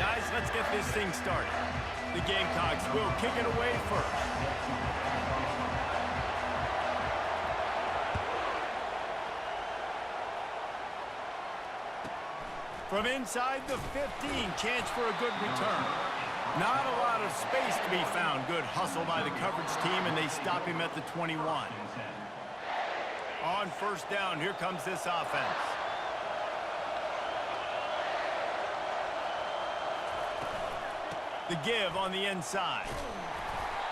guys, let's get this thing started. The Gamecocks will kick it away first. From inside the 15, chance for a good return. Not a lot of space to be found. Good hustle by the coverage team, and they stop him at the 21. On first down, here comes this offense. The give on the inside.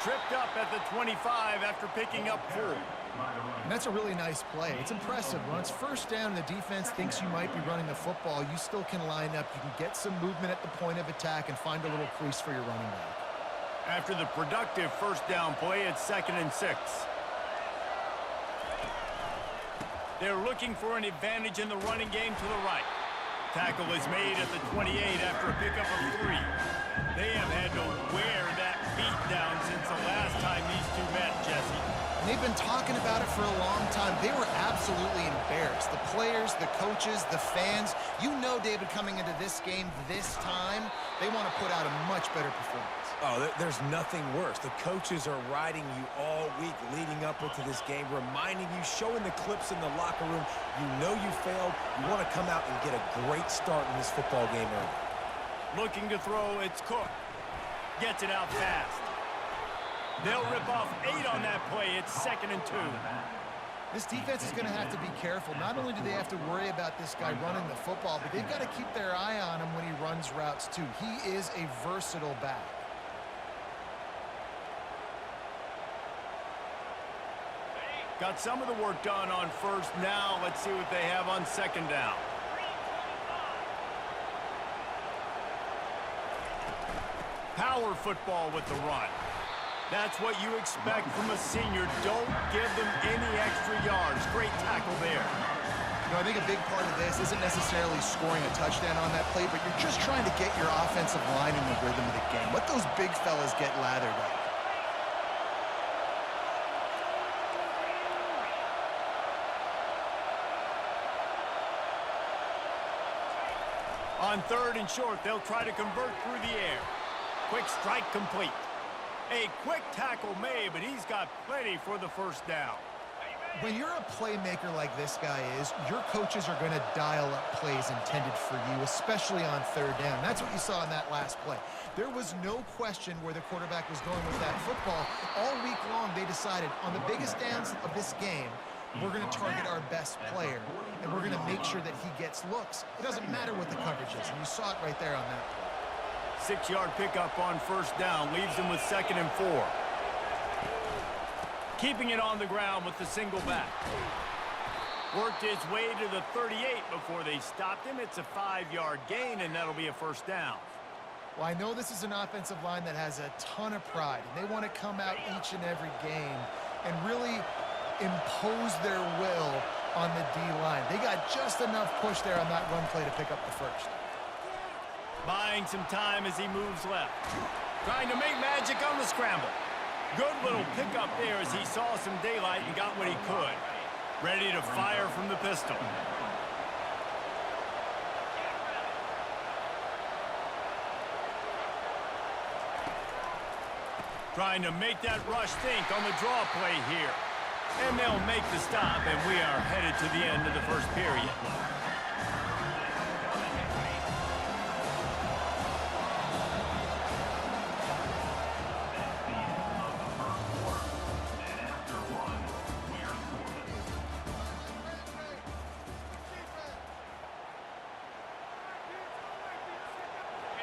Tripped up at the 25 after picking up 4. And that's a really nice play. It's impressive. When it's first down and the defense thinks you might be running the football, you still can line up. You can get some movement at the point of attack and find a little crease for your running back. After the productive first down play, it's 2nd and 6. They're looking for an advantage in the running game to the right. Tackle is made at the 28 after a pickup of 3. They have had to wear that beat down since the last time these two met, Jesse. And they've been talking about it for a long time. They were absolutely embarrassed. The players, the coaches, the fans. You know, David, coming into this game this time, they want to put out a much better performance. Oh, there's nothing worse. The coaches are riding you all week leading up into this game, reminding you, showing the clips in the locker room. You know you failed. You want to come out and get a great start in this football game early. Looking to throw, it's Cook. Gets it out fast. They'll rip off 8 on that play. It's 2nd and 2. This defense is going to have to be careful. Not only do they have to worry about this guy running the football, but they've got to keep their eye on him when he runs routes too. He is a versatile back. Got some of the work done on first. Now let's see what they have on 2nd down. Power football with the run. That's what you expect from a senior. Don't give them any extra yards. Great tackle there. You know, I think a big part of this isn't necessarily scoring a touchdown on that play, but you're just trying to get your offensive line in the rhythm of the game. Let those big fellas get lathered up. On 3rd and short, they'll try to convert through the air. Quick strike complete. A quick tackle made, but he's got plenty for the first down. When you're a playmaker like this guy is, your coaches are going to dial up plays intended for you, especially on 3rd down. That's what you saw in that last play. There was no question where the quarterback was going with that football. All week long, they decided on the biggest downs of this game, we're going to target our best player, and we're going to make sure that he gets looks. It doesn't matter what the coverage is, and you saw it right there on that play. 6-yard pickup on first down leaves them with 2nd and 4. Keeping it on the ground with the single back. Worked his way to the 38 before they stopped him. It's a 5-yard gain, and that'll be a first down. Well, I know this is an offensive line that has a ton of pride, and they want to come out each and every game and really impose their will on the D-line. They got just enough push there on that run play to pick up the first. Buying some time as he moves left. Trying to make magic on the scramble. Good little pickup there as he saw some daylight and got what he could. Ready to fire from the pistol. Trying to make that rush think on the draw play here. And they'll make the stop, and we are headed to the end of the first period.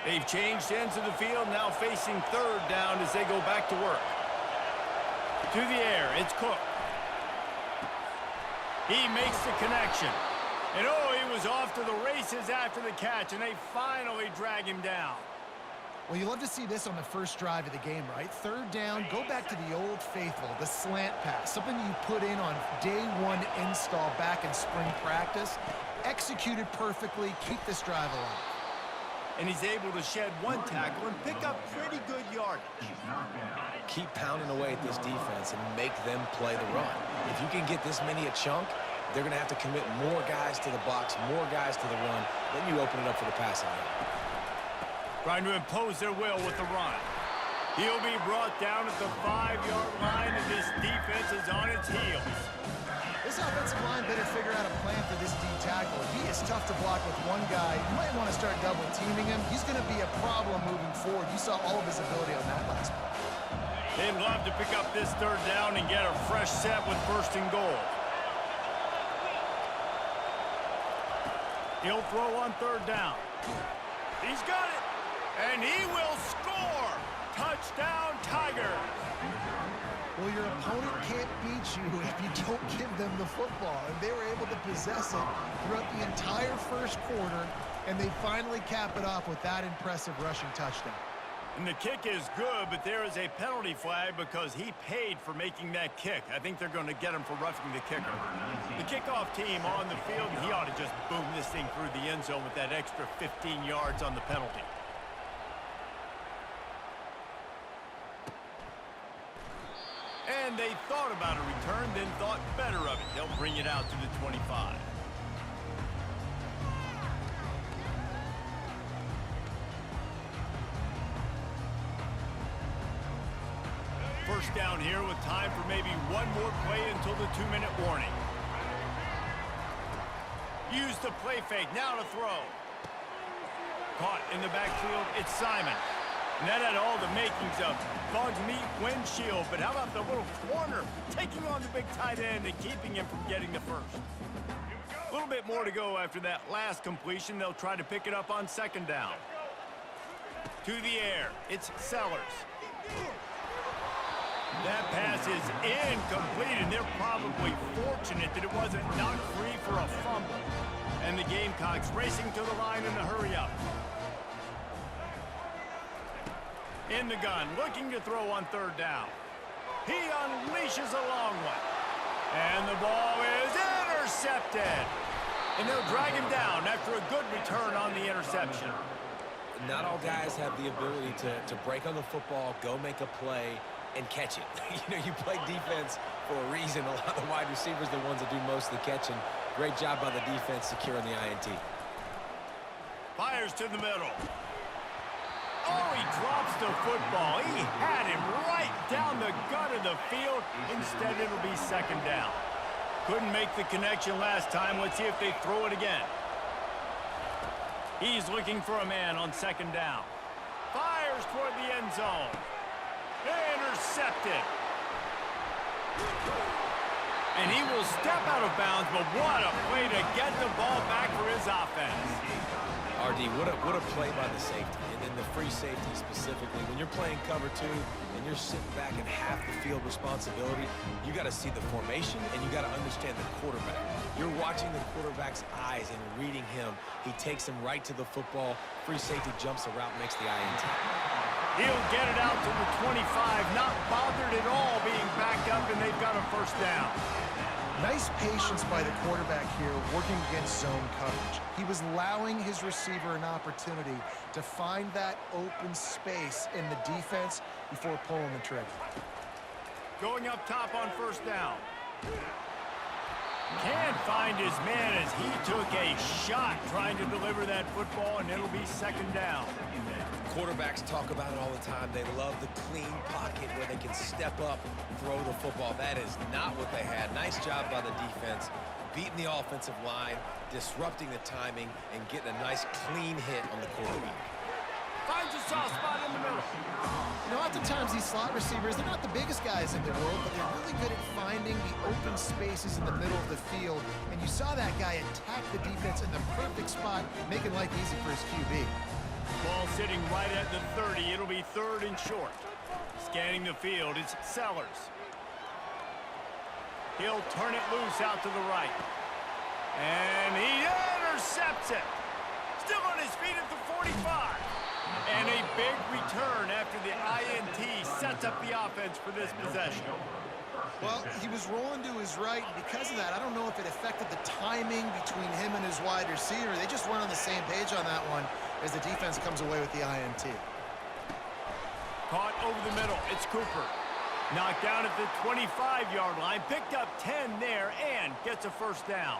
They've changed ends of the field, now facing 3rd down as they go back to work. To the air, it's Cook. He makes the connection. And oh, he was off to the races after the catch, and they finally drag him down. Well, you love to see this on the first drive of the game, right? 3rd down, go back to the old faithful, the slant pass, something you put in on day 1 install back in spring practice. Executed perfectly, keep this drive alive. And he's able to shed 1 tackle and pick up pretty good yardage. Keep pounding away at this defense and make them play the run. If you can get this many a chunk, they're going to have to commit more guys to the box, more guys to the run. Then you open it up for the passing game. trying to impose their will with the run. He'll be brought down at the 5-yard line, and this defense is on its heels. This offensive line better figure out a plan for this D tackle. He is tough to block with one guy. You might want to start double teaming him. He's going to be a problem moving forward. You saw all of his ability on that last play. They'd love to pick up this 3rd down and get a fresh set with 1st and goal. He'll throw on 3rd down. He's got it, and he will score. Touchdown, Tigers. Well, your opponent can't beat you if you don't give them the football. And they were able to possess it throughout the entire 1st quarter, and they finally cap it off with that impressive rushing touchdown. And the kick is good, but there is a penalty flag because he paid for making that kick. I think they're going to get him for roughing the kicker. The kickoff team on the field, he ought to just boom this thing through the end zone with that extra 15 yards on the penalty. And they thought about a return, then thought better of it. They'll bring it out to the 25. First down here with time for maybe one more play until the 2-minute warning. Use the play fake, now to throw. Caught in the backfield, it's Simon. And that had all the makings of bug meat windshield, but how about the little corner taking on the big tight end and keeping him from getting the first? A little bit more to go after that last completion. They'll try to pick it up on 2nd down. To the air, it's Sellers. That pass is incomplete, and they're probably fortunate that it wasn't knocked free for a fumble. And the Gamecocks racing to the line in a hurry up. In the gun, looking to throw on 3rd down. He unleashes a long one. And the ball is intercepted. And they'll drag him down after a good return on the interception. Not all guys have the ability to break on the football, go make a play, and catch it. You know, you play defense for a reason. A lot of the wide receivers are the ones that do most of the catching. Great job by the defense securing the INT. Fires to the middle. Oh, he drops the football. He had him right down the gut of the field. Instead, it'll be 2nd down. Couldn't make the connection last time. Let's see if they throw it again. He's looking for a man on 2nd down. Fires toward the end zone. Intercepted. And he will step out of bounds, but what a play to get the ball back for his offense. RD, what a play by the safety, and then the free safety specifically. When you're playing cover 2 and you're sitting back in half the field responsibility, you got to see the formation and you got to understand the quarterback. You're watching the quarterback's eyes and reading him. He takes him right to the football. Free safety jumps the route, makes the INT. He'll get it out to the 25, not bothered at all being backed up, and they've got a 1st down. Nice patience by the quarterback here working against zone coverage. He was allowing his receiver an opportunity to find that open space in the defense before pulling the trigger. Going up top on 1st down. Can't find his man as he took a shot trying to deliver that football, and it'll be 2nd down. Quarterbacks talk about it all the time. They love the clean pocket where they can step up, throw the football. That is not what they had. Nice job by the defense, beating the offensive line, disrupting the timing, and getting a nice clean hit on the quarterback. Finds a soft spot in the middle. You know, oftentimes these slot receivers, they're not the biggest guys in the world, but they're really good at finding the open spaces in the middle of the field. And you saw that guy attack the defense in the perfect spot, making life easy for his QB. Ball sitting right at the 30. It'll be 3rd and short. Scanning the field, it's Sellers. He'll turn it loose out to the right. And he intercepts it. Still on his feet at the 45. And a big return after the INT sets up the offense for this possession. Well, he was rolling to his right, and because of that, I don't know if it affected the timing between him and his wide receiver. They just weren't on the same page on that one as the defense comes away with the INT. Caught over the middle, it's Cooper. Knocked down at the 25-yard line, picked up 10 there, and gets a 1st down.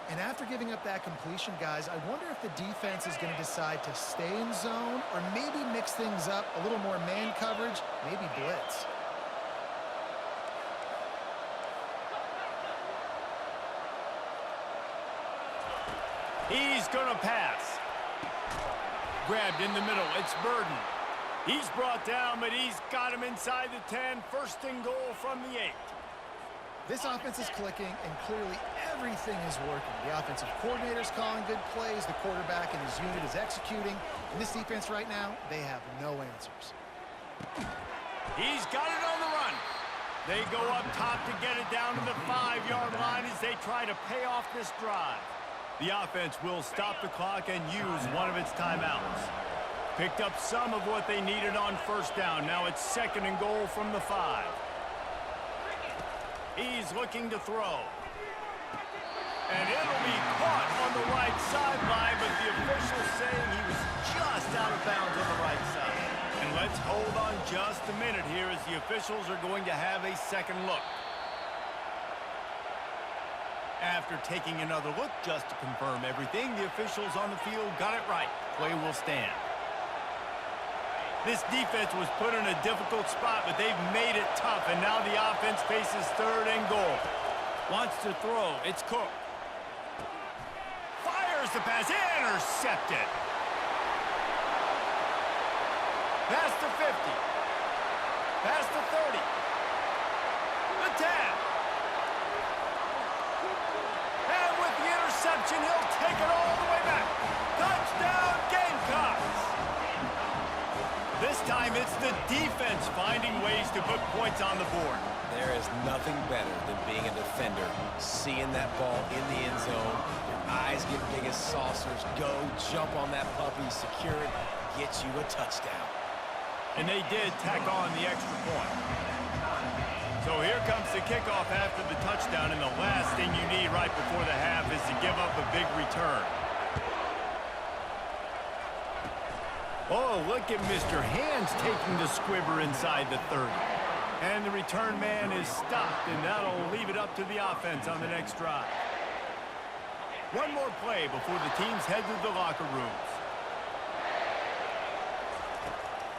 And after giving up that completion, guys, I wonder if the defense is going to decide to stay in zone or maybe mix things up, a little more man coverage, maybe blitz. He's going to pass. Grabbed in the middle. It's Burden. He's brought down, but he's got him inside the 10. First and goal from the 8. This offense is clicking, and clearly everything is working. The offensive coordinator's calling good plays. The quarterback and his unit is executing. And this defense right now, they have no answers. He's got it on the run. They go up top to get it down to the 5-yard line as they try to pay off this drive. The offense will stop the clock and use one of its timeouts. Picked up some of what they needed on first down. Now it's second and goal from the 5. He's looking to throw. And it'll be caught on the right sideline, but the official's saying he was just out of bounds on the right side. And let's hold on just a minute here as the officials are going to have a second look. After taking another look just to confirm everything, the officials on the field got it right. Play will stand. This defense was put in a difficult spot, but they've made it tough, and now the offense faces third and goal. Wants to throw. It's Cook. Fires the pass. Intercepted. Pass to 50. Pass to 30. The 10. And with the interception, he'll take it all the way back. Touchdown, Gamecocks. This time it's the defense finding ways to put points on the board. There is nothing better than being a defender, seeing that ball in the end zone, your eyes get big as saucers, go, jump on that puppy, secure it, get you a touchdown. And they did tack on the extra point. So here comes the kickoff after the touchdown, and the last thing you need right before the half is to give up a big return. Oh, look at Mr. Hands taking the squibber inside the 30. And the return man is stopped, and that'll leave it up to the offense on the next drive. One more play before the teams head to the locker rooms.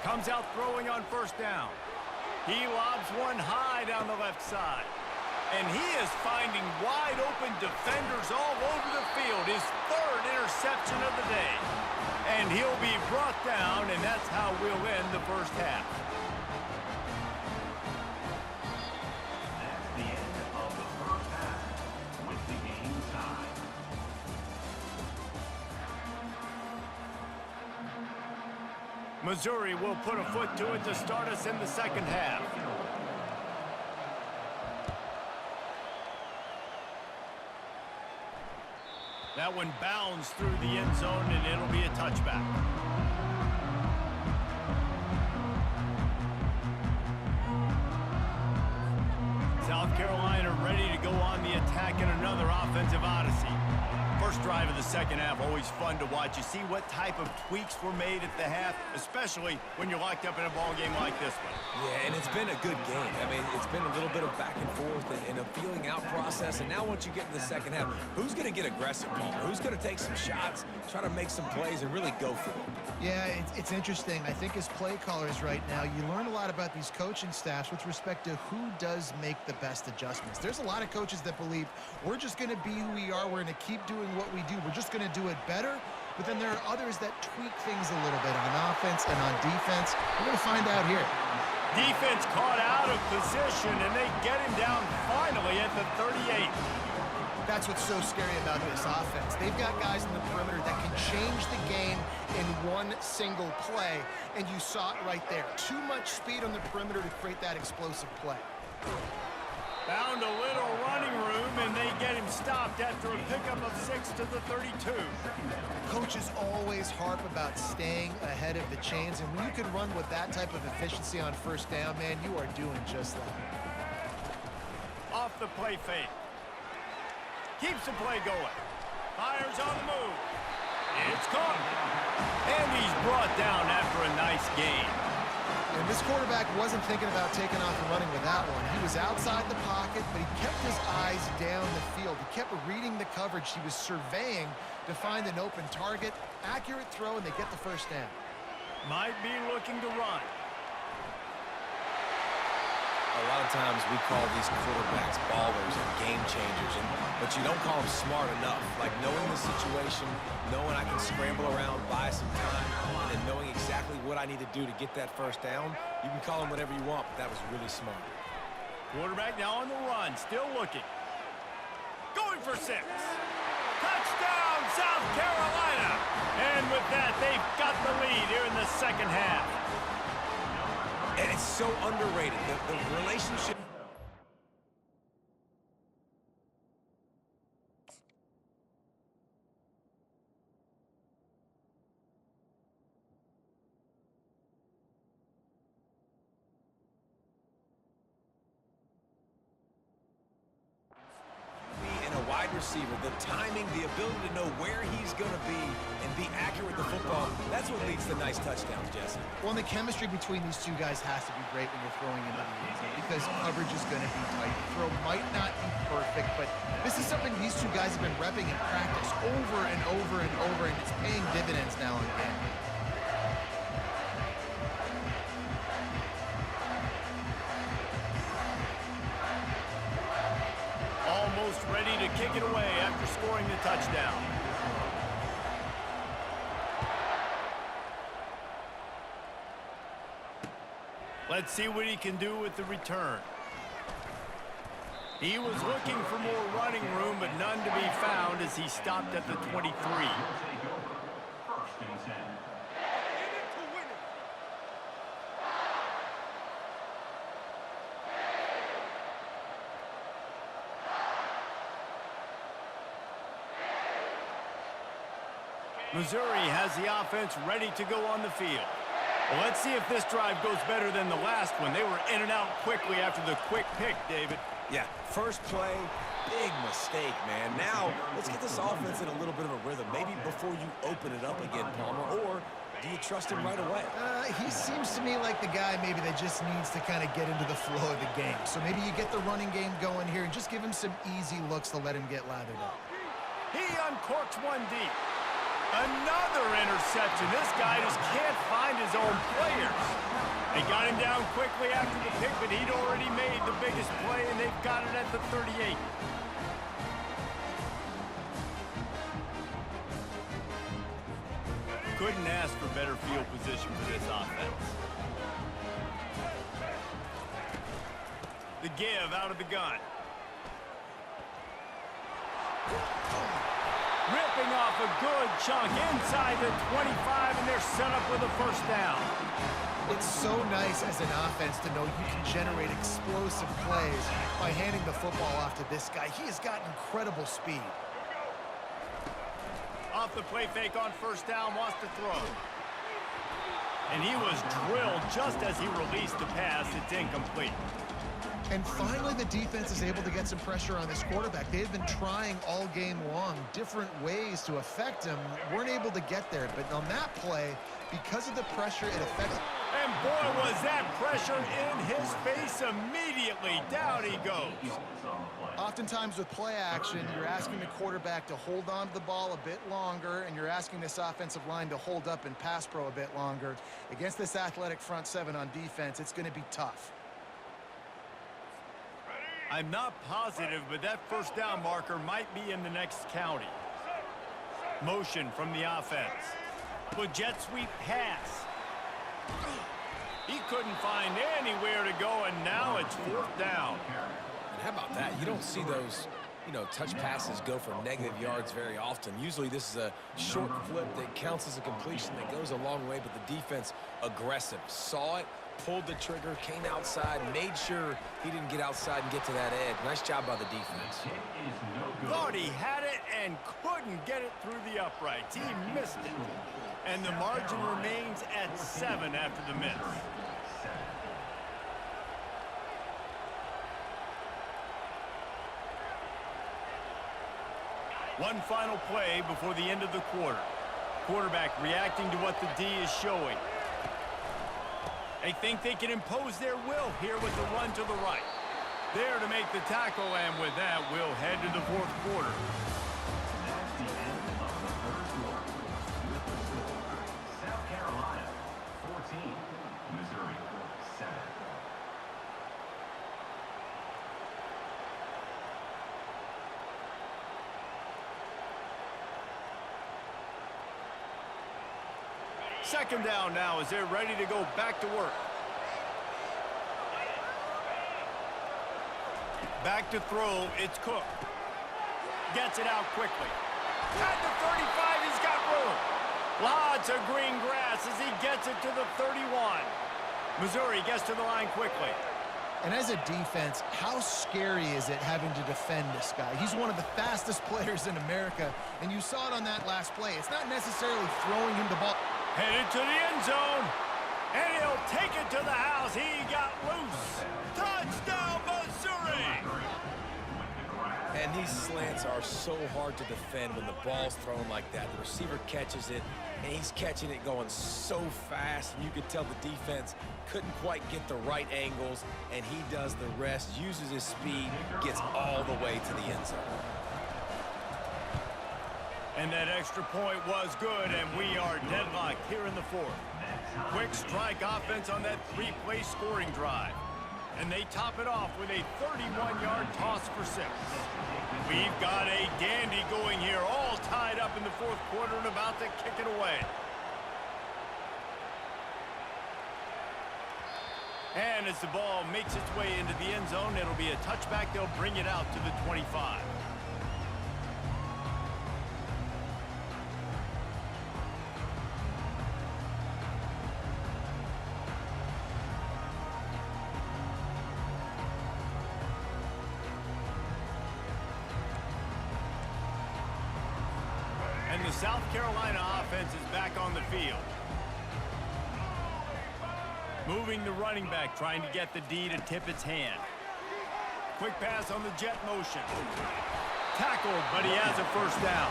Comes out throwing on first down. He lobs one high down the left side. And he is finding wide open defenders all over the field. His third interception of the day. And he'll be brought down, and that's how we'll end the first half. That's the end of the first half with the game tied. Missouri will put a foot to it to start us in the second half. That one bounds through the end zone, and it'll be a touchback. South Carolina ready to go on the attack in another offensive odyssey. First drive of the second half, always fun to watch. You see what type of tweaks were made at the half, especially when you're locked up in a ball game like this one. Yeah, and it's been a good game. I mean, it's been a little bit of back and forth and a feeling out process. And now once you get to the second half, who's going to get aggressive, Palmer? Who's going to take some shots, try to make some plays, and really go for it? Yeah, it's interesting. I think as play callers right now, you learn a lot about these coaching staffs with respect to who does make the best adjustments. There's a lot of coaches that believe we're just going to be who we are. We're going to keep doing what we do. We're just going to do it better. But then there are others that tweak things a little bit on offense and on defense. We're going to find out here. Defense caught out of position, and they get him down finally at the 38. That's what's so scary about this offense. They've got guys in the perimeter that can change the game in one single play, and you saw it right there. Too much speed on the perimeter to create that explosive play. Found a little running room, and they get him stopped after a pickup of 6 to the 32. Coaches always harp about staying ahead of the chains, and when you can run with that type of efficiency on first down, man, you are doing just that. Off the play fake. Keeps the play going. Fires on the move. It's caught. And he's brought down after a nice gain. And this quarterback wasn't thinking about taking off and running with that one. He was outside the pocket, but he kept his eyes down the field. He kept reading the coverage. He was surveying to find an open target. Accurate throw, and they get the first down. Might be looking to run. A lot of times we call these quarterbacks ballers and game changers, but you don't call them smart enough. Like knowing the situation, knowing I can scramble around, buy some time, and then knowing exactly what I need to do to get that first down. You can call them whatever you want, but that was really smart. Quarterback now on the run, still looking. Going for 6. Touchdown, South Carolina! And with that, they've got the lead here in the second half. And it's so underrated, the relationship. Wide receiver, the timing, the ability to know where he's going to be and be accurate with the football, that's what leads to nice touchdowns, Jesse. Well, and the chemistry between these two guys has to be great when you're throwing into the end zone because coverage is going to be tight. The throw might not be perfect, but this is something these two guys have been repping in practice over and over and over, and it's paying dividends now and again. Almost ready to kick it away after scoring the touchdown. Let's see what he can do with the return. He was looking for more running room, but none to be found as he stopped at the 23. Missouri has the offense ready to go on the field. Well, let's see if this drive goes better than the last one. They were in and out quickly after the quick pick, David. Yeah, first play, big mistake, man. Now, let's get this offense in a little bit of a rhythm. Maybe before you open it up again, Palmer, or do you trust him right away? He seems to me like the guy maybe that just needs to kind of get into the flow of the game. So maybe you get the running game going here and just give him some easy looks to let him get lathered up. He uncorks one deep. Another interception. This guy just can't find his own players. They got him down quickly after the pick, but he'd already made the biggest play, and they've got it at the 38. Couldn't ask for better field position for this offense. The give out of the gun. Ripping off a good chunk inside the 25, and they're set up with a first down. It's so nice as an offense to know you can generate explosive plays by handing the football off to this guy. He has got incredible speed. Off the play fake on first down, wants to throw. And he was drilled just as he released the pass. It's incomplete. And finally, the defense is able to get some pressure on this quarterback. They've been trying all game long different ways to affect him. Weren't able to get there. But on that play, because of the pressure, it affects. And boy, was that pressure in his face immediately. Down he goes. Oftentimes with play action, you're asking the quarterback to hold on to the ball a bit longer, and you're asking this offensive line to hold up and pass pro a bit longer. Against this athletic front seven on defense, it's going to be tough. I'm not positive, but that first down marker might be in the next county. Motion from the offense. With jet sweep pass. He couldn't find anywhere to go, and now it's fourth down. And how about that? You don't see those, touch passes go for negative yards very often. Usually this is a short flip that counts as a completion that goes a long way, but the defense aggressive. Saw it, pulled the trigger, came outside, made sure he didn't get outside and get to that edge. Nice job by the defense. Thought he had it and couldn't get it through the uprights. He missed it. And the margin remains at 7 after the miss. One final play before the end of the quarter. Quarterback reacting to what the D is showing. They think they can impose their will here with the run to the right. There to make the tackle, and with that, we'll head to the fourth quarter. That's the end of the third quarter. With the score, South Carolina 14, Missouri 7. Second down now as they're ready to go back to work. Back to throw, it's Cook. Gets it out quickly. At the 35, he's got room. Lots of green grass as he gets it to the 31. Missouri gets to the line quickly. And as a defense, how scary is it having to defend this guy? He's one of the fastest players in America, and you saw it on that last play. It's not necessarily throwing him the ball. Headed to the end zone, and he'll take it to the house. He got loose. Touchdown, Missouri! And these slants are so hard to defend when the ball's thrown like that. The receiver catches it, and he's catching it going so fast, and you could tell the defense couldn't quite get the right angles, and he does the rest, uses his speed, gets all the way to the end zone. And that extra point was good, and we are deadlocked here in the fourth. Quick strike offense on that three-play scoring drive. And they top it off with a 31-yard toss for 6. We've got a dandy going here, all tied up in the fourth quarter and about to kick it away. And as the ball makes its way into the end zone, it'll be a touchback. They'll bring it out to the 25. And the South Carolina offense is back on the field. Moving the running back, trying to get the D to tip its hand. Quick pass on the jet motion. Tackled, but he has a first down.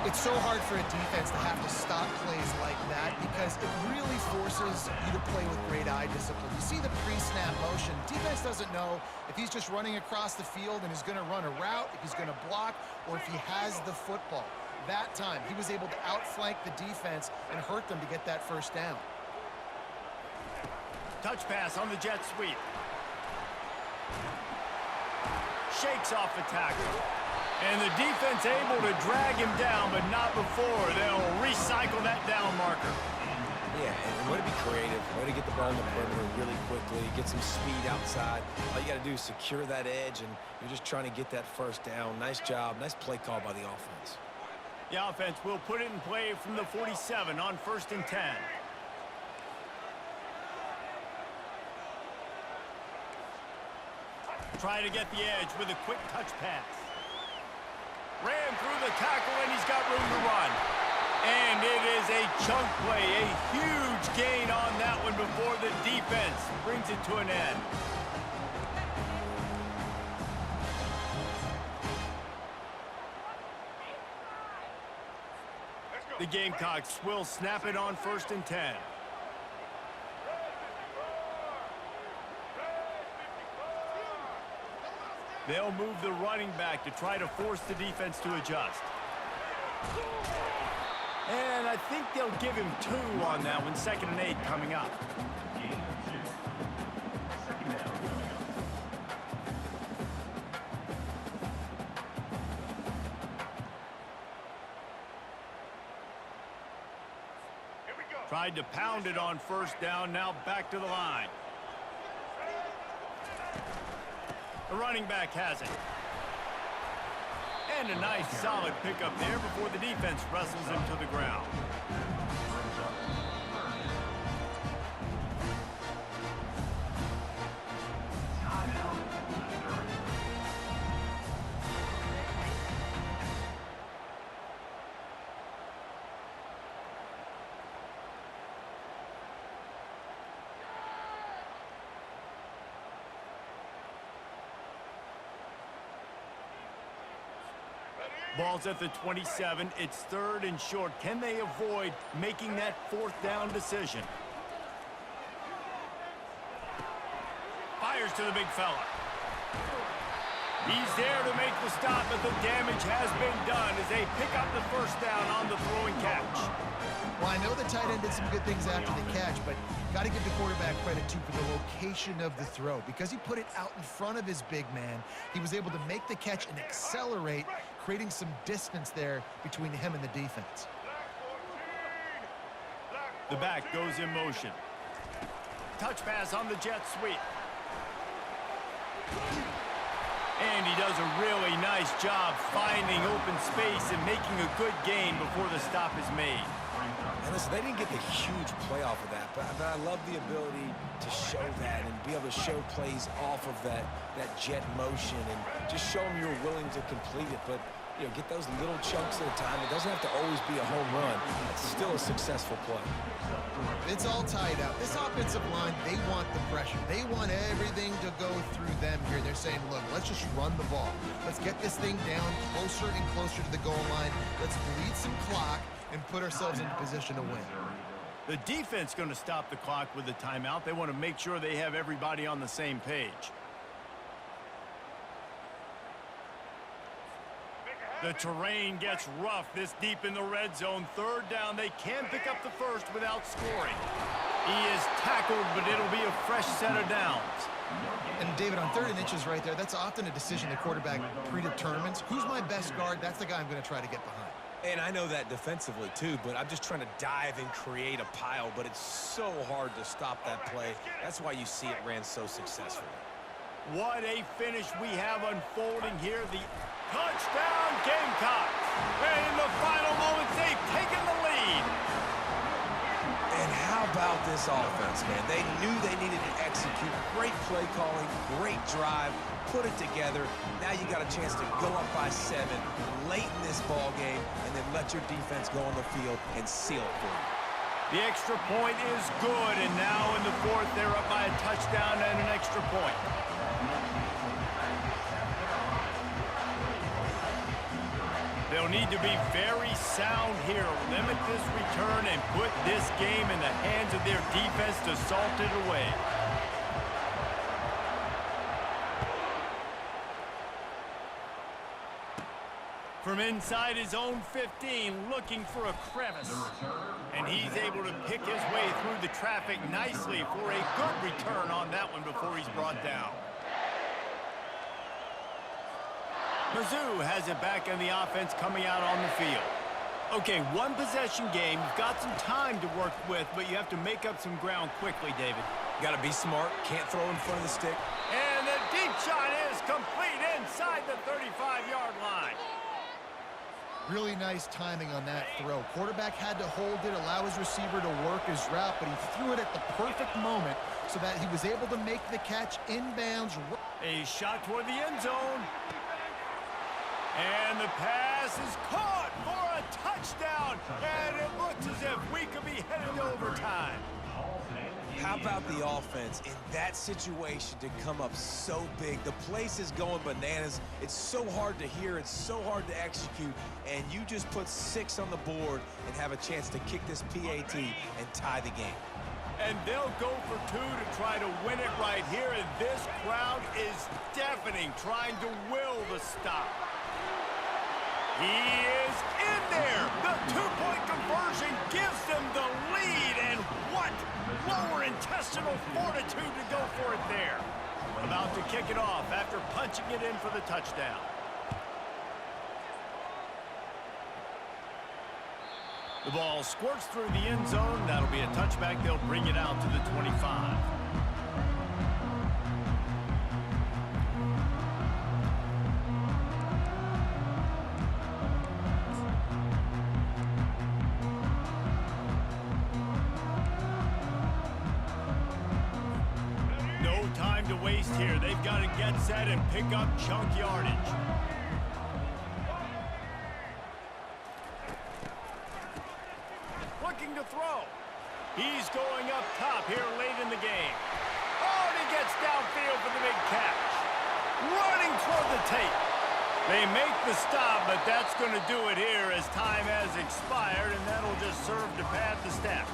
It's so hard for a defense to have to stop plays like that because it really forces you to play with great eye discipline. You see the pre-snap motion. Defense doesn't know if he's just running across the field and is going to run a route, if he's going to block, or if he has the football. That time, he was able to outflank the defense and hurt them to get that first down. Touch pass on the jet sweep. Shakes off the tackle. And the defense able to drag him down, but not before. They'll recycle that down marker. Yeah, and way to be creative, way to get the ball in the perimeter really quickly, get some speed outside. All you got to do is secure that edge, and you're just trying to get that first down. Nice job, nice play call by the offense. The offense will put it in play from the 47 on 1st and 10. Try to get the edge with a quick touch pass. Ran through the tackle, and he's got room to run. And it is a chunk play, a huge gain on that one before the defense brings it to an end. The Gamecocks will snap it on 1st and 10. They'll move the running back to try to force the defense to adjust. And I think they'll give him 2 on that one. 2nd and 8 coming up. Tried to pound it on 1st down, now back to the line. The running back has it. And a nice solid pickup there before the defense wrestles him to the ground. Ball's at the 27. It's 3rd and short. Can they avoid making that 4th down decision? Fires to the big fella. He's there to make the stop, but the damage has been done as they pick up the first down on the throwing catch. Well, I know the tight end did some good things after the catch, but got to give the quarterback credit, too, for the location of the throw. Because he put it out in front of his big man, he was able to make the catch and accelerate, creating some distance there between him and the defense. The back goes in motion. Touch pass on the jet sweep. And he does a really nice job finding open space and making a good gain before the stop is made. And listen, they didn't get the huge play off of that, but I love the ability to show that and be able to show plays off of that jet motion and just show them you're willing to complete it. But, you know, get those little chunks at a time. It doesn't have to always be a home run. It's still a successful play. It's all tied up. This offensive line, they want the pressure. They want everything to go through them here. They're saying, look, let's just run the ball. Let's get this thing down closer and closer to the goal line. Let's bleed some clock and put ourselves into position to win. The defense going to stop the clock with the timeout. They want to make sure they have everybody on the same page. The terrain gets rough this deep in the red zone. Third down, they can pick up the first without scoring. He is tackled, but it'll be a fresh set of downs. And David, on 3rd and inches right there, that's often a decision the quarterback predetermines. Who's my best guard? That's the guy I'm going to try to get behind. And I know that defensively, too, but I'm just trying to dive and create a pile, but it's so hard to stop that play. That's why you see it ran so successfully. What a finish we have unfolding here. The touchdown Gamecocks. And in the final moments, they've taken the lead. And how about this offense, man? They knew they needed to execute. Great play calling, great drive, put it together. Now you got a chance to go up by 7 late in this ball game and then let your defense go on the field and seal it for you. The extra point is good, and now in the 4th, they're up by a touchdown and an extra point. They'll need to be very sound here, limit this return, and put this game in the hands of their defense to salt it away. From inside his own 15, looking for a crevice. And he's able to pick his way through the traffic nicely for a good return on that one before he's brought down. Mizzou has it back in the offense coming out on the field. Okay, one possession game. You've got some time to work with, but you have to make up some ground quickly, David. Got to be smart. Can't throw in front of the stick. And the deep shot is complete inside the 35-yard line. Really nice timing on that throw. Quarterback had to hold it, allow his receiver to work his route, but he threw it at the perfect moment so that he was able to make the catch inbounds. A shot toward the end zone. And the pass is caught for a touchdown. And it looks as if we could be headed to overtime. How about the offense in that situation to come up so big? The place is going bananas. It's so hard to hear. It's so hard to execute. And you just put 6 on the board and have a chance to kick this PAT and tie the game. And they'll go for 2 to try to win it right here. And this crowd is deafening, trying to will the stop. He is in there. The 2-point conversion gives them the lead. And what lower intestinal fortitude to go for it there. About to kick it off after punching it in for the touchdown. The ball squirts through the end zone. That'll be a touchback. They'll bring it out to the 25. Waste here. They've got to get set and pick up chunk yardage. Looking to throw. He's going up top here late in the game. Oh, and he gets downfield for the big catch. Running toward the tape. They make the stop, but that's going to do it here as time has expired, and that'll just serve to pad the stats.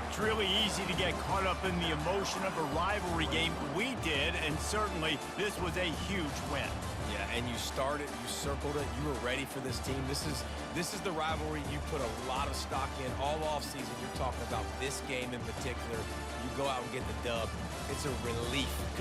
It's really easy to get caught up in the emotion of a rivalry game. We did, and certainly this was a huge win. Yeah, and you started, you circled it, you were ready for this team. This is the rivalry you put a lot of stock in all offseason. You're talking about this game in particular. You go out and get the dub. It's a relief because